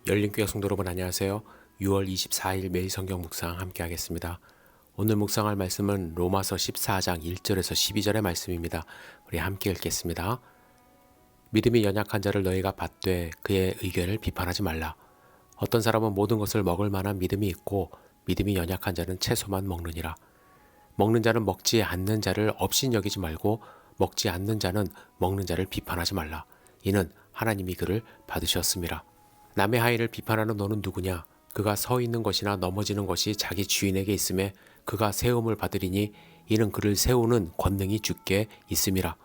열린교회 성도 여러분 안녕하세요. 6월 24일 매일 성경 묵상 함께 하겠습니다. 오늘 묵상할 말씀은 로마서 14장 1절에서 12절의 말씀입니다. 우리 함께 읽겠습니다. 믿음이 연약한 자를 너희가 받되 그의 의견을 비판하지 말라. 어떤 사람은 모든 것을 먹을 만한 믿음이 있고 믿음이 연약한 자는 채소만 먹느니라. 먹는 자는 먹지 않는 자를 업신 여기지 말고 먹지 않는 자는 먹는 자를 비판하지 말라. 이는 하나님이 그를 받으셨음이라. 남의 하인을 비판하는 너는 누구냐? 그가 서 있는 것이나 넘어지는 것이 자기 주인에게 있음에 그가 세움을 받으리니 이는 그를 세우는 권능이 주께 있음이라.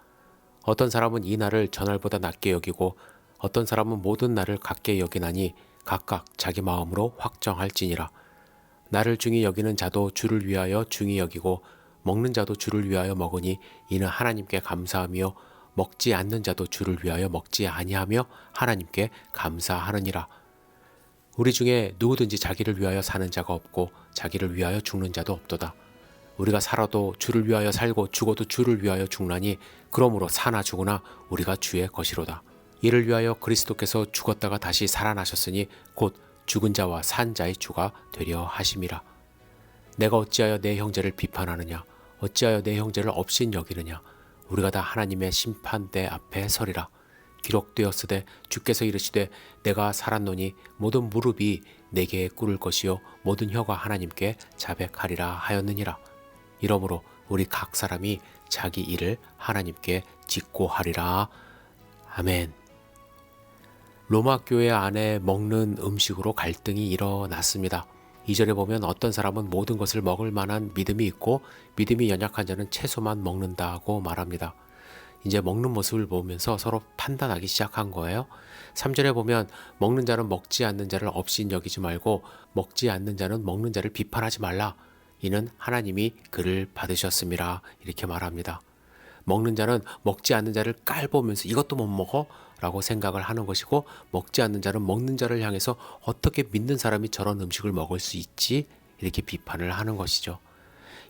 어떤 사람은 이 날을 전날보다 낮게 여기고 어떤 사람은 모든 날을 같게 여기나니 각각 자기 마음으로 확정할지니라. 나를 중히 여기는 자도 주를 위하여 중히 여기고 먹는 자도 주를 위하여 먹으니 이는 하나님께 감사하며 먹지 않는 자도 주를 위하여 먹지 아니하며 하나님께 감사하느니라. 우리 중에 누구든지 자기를 위하여 사는 자가 없고 자기를 위하여 죽는 자도 없도다. 우리가 살아도 주를 위하여 살고 죽어도 주를 위하여 죽나니 그러므로 사나 죽으나 우리가 주의 것이로다. 이를 위하여 그리스도께서 죽었다가 다시 살아나셨으니 곧 죽은 자와 산 자의 주가 되려 하심이라. 내가 어찌하여 내 형제를 비판하느냐? 어찌하여 내 형제를 업신 여기느냐? 우리가 다 하나님의 심판대 앞에 서리라. 기록되었으되 주께서 이르시되 내가 살았노니 모든 무릎이 내게 꿇을 것이요 모든 혀가 하나님께 자백하리라 하였느니라. 이러므로 우리 각 사람이 자기 일을 하나님께 직고하리라. 아멘. 로마 교회 안에 먹는 음식으로 갈등이 일어났습니다. 2절에 보면 어떤 사람은 모든 것을 먹을 만한 믿음이 있고 믿음이 연약한 자는 채소만 먹는다고 말합니다. 이제 먹는 모습을 보면서 서로 판단하기 시작한 거예요. 3절에 보면 먹는 자는 먹지 않는 자를 업신 여기지 말고 먹지 않는 자는 먹는 자를 비판하지 말라. 이는 하나님이 그를 받으셨음이라 이렇게 말합니다. 먹는 자는 먹지 않는 자를 깔보면서 이것도 못 먹어? 라고 생각을 하는 것이고 먹지 않는 자는 먹는 자를 향해서 어떻게 믿는 사람이 저런 음식을 먹을 수 있지? 이렇게 비판을 하는 것이죠.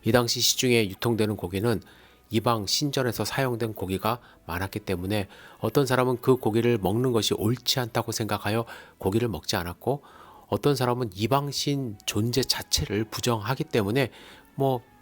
이 당시 시중에 유통되는 고기는 이방 신전에서 사용된 고기가 많았기 때문에 어떤 사람은 그 고기를 먹는 것이 옳지 않다고 생각하여 고기를 먹지 않았고 어떤 사람은 이방신 존재 자체를 부정하기 때문에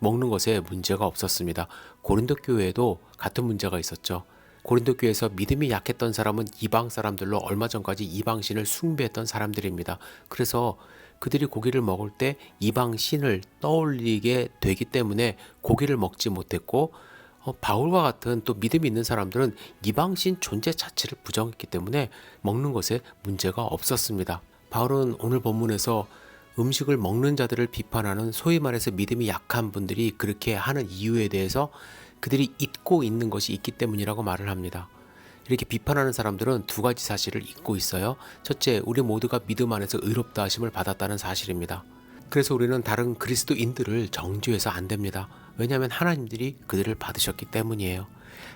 먹는 것에 문제가 없었습니다. 고린도 교회에도 같은 문제가 있었죠. 고린도 교회에서 믿음이 약했던 사람은 이방 사람들로 얼마 전까지 이방신을 숭배했던 사람들입니다. 그래서 그들이 고기를 먹을 때 이방신을 떠올리게 되기 때문에 고기를 먹지 못했고 바울과 같은 또 믿음이 있는 사람들은 이방신 존재 자체를 부정했기 때문에 먹는 것에 문제가 없었습니다. 바울은 오늘 본문에서 음식을 먹는 자들을 비판하는 소위 말해서 믿음이 약한 분들이 그렇게 하는 이유에 대해서 그들이 잊고 있는 것이 있기 때문이라고 말을 합니다. 이렇게 비판하는 사람들은 두 가지 사실을 잊고 있어요. 첫째, 우리 모두가 믿음 안에서 의롭다 하심을 받았다는 사실입니다. 그래서 우리는 다른 그리스도인들을 정죄해서 안 됩니다. 왜냐하면 하나님들이 그들을 받으셨기 때문이에요.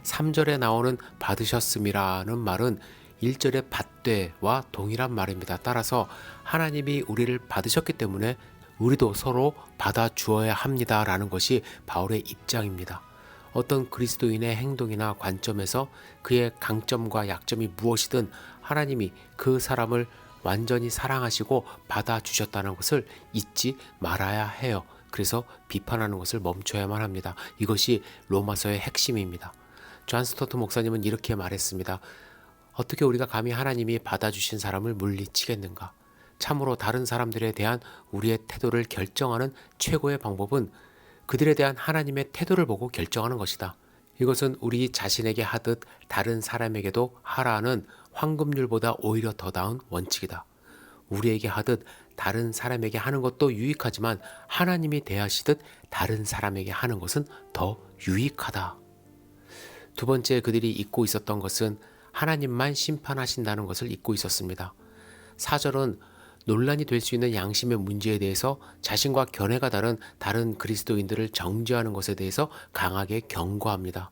3절에 나오는 받으셨음이라는 말은 1절의 받되와 동일한 말입니다. 따라서 하나님이 우리를 받으셨기 때문에 우리도 서로 받아주어야 합니다라는 것이 바울의 입장입니다. 어떤 그리스도인의 행동이나 관점에서 그의 강점과 약점이 무엇이든 하나님이 그 사람을 완전히 사랑하시고 받아주셨다는 것을 잊지 말아야 해요. 그래서 비판하는 것을 멈춰야만 합니다. 이것이 로마서의 핵심입니다. 존 스토트 목사님은 이렇게 말했습니다. 어떻게 우리가 감히 하나님이 받아주신 사람을 물리치겠는가? 참으로 다른 사람들에 대한 우리의 태도를 결정하는 최고의 방법은 그들에 대한 하나님의 태도를 보고 결정하는 것이다. 이것은 우리 자신에게 하듯 다른 사람에게도 하라는 황금률보다 오히려 더 나은 원칙이다. 우리에게 하듯 다른 사람에게 하는 것도 유익하지만 하나님이 대하시듯 다른 사람에게 하는 것은 더 유익하다. 두 번째, 그들이 잊고 있었던 것은 하나님만 심판하신다는 것을 잊고 있었습니다. 4절은 논란이 될 수 있는 양심의 문제에 대해서 자신과 견해가 다른 다른 그리스도인들을 정죄하는 것에 대해서 강하게 경고합니다.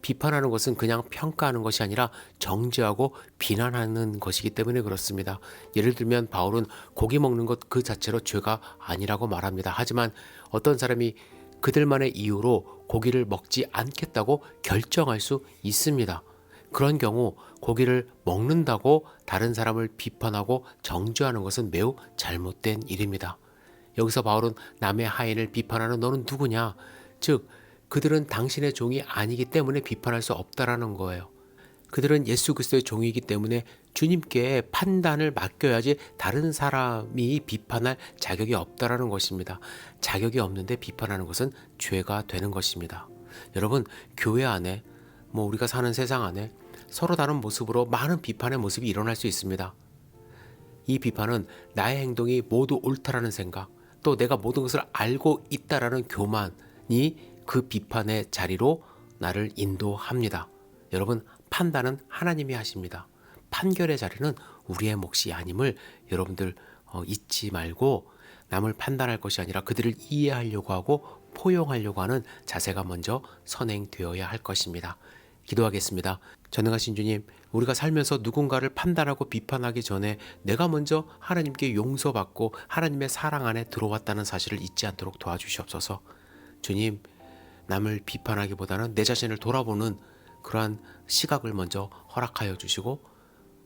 비판하는 것은 그냥 평가하는 것이 아니라 정죄하고 비난하는 것이기 때문에 그렇습니다. 예를 들면 바울은 고기 먹는 것 그 자체로 죄가 아니라고 말합니다. 하지만 어떤 사람이 그들만의 이유로 고기를 먹지 않겠다고 결정할 수 있습니다. 그런 경우 고기를 먹는다고 다른 사람을 비판하고 정죄하는 것은 매우 잘못된 일입니다. 여기서 바울은 남의 하인을 비판하는 너는 누구냐? 즉, 그들은 당신의 종이 아니기 때문에 비판할 수 없다라는 거예요. 그들은 예수 그리스도의 종이기 때문에 주님께 판단을 맡겨야지 다른 사람이 비판할 자격이 없다라는 것입니다. 자격이 없는데 비판하는 것은 죄가 되는 것입니다. 여러분, 교회 안에 우리가 사는 세상 안에 서로 다른 모습으로 많은 비판의 모습이 일어날 수 있습니다. 이 비판은 나의 행동이 모두 옳다라는 생각, 또 내가 모든 것을 알고 있다라는 교만이 그 비판의 자리로 나를 인도합니다. 여러분, 판단은 하나님이 하십니다. 판결의 자리는 우리의 몫이 아님을 여러분들 잊지 말고, 남을 판단할 것이 아니라 그들을 이해하려고 하고 포용하려고 하는 자세가 먼저 선행되어야 할 것입니다. 기도하겠습니다. 전능하신 주님, 우리가 살면서 누군가를 판단하고 비판하기 전에 내가 먼저 하나님께 용서받고 하나님의 사랑 안에 들어왔다는 사실을 잊지 않도록 도와주시옵소서. 주님, 남을 비판하기보다는 내 자신을 돌아보는 그러한 시각을 먼저 허락하여 주시고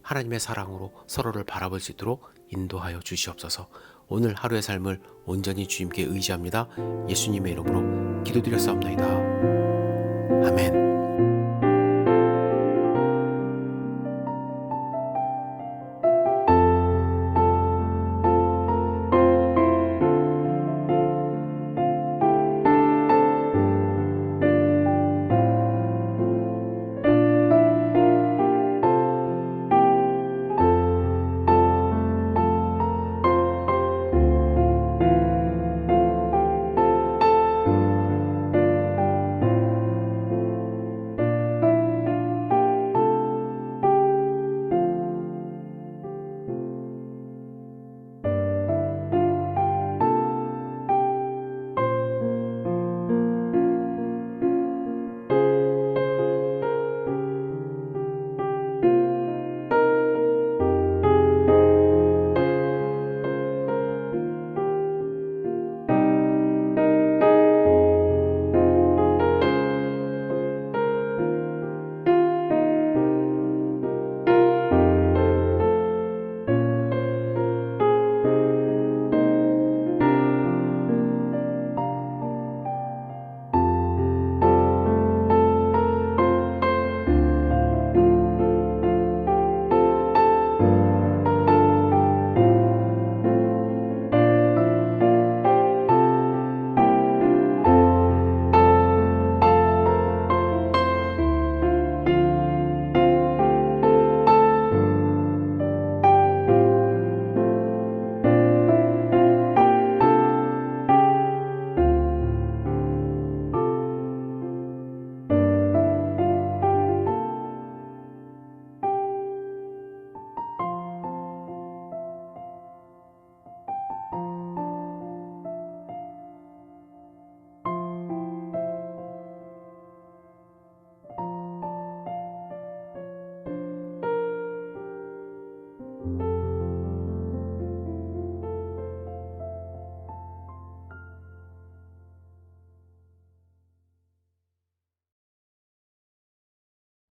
하나님의 사랑으로 서로를 바라볼 수 있도록 인도하여 주시옵소서. 오늘 하루의 삶을 온전히 주님께 의지합니다. 예수님의 이름으로 기도드렸사옵나이다. 아멘.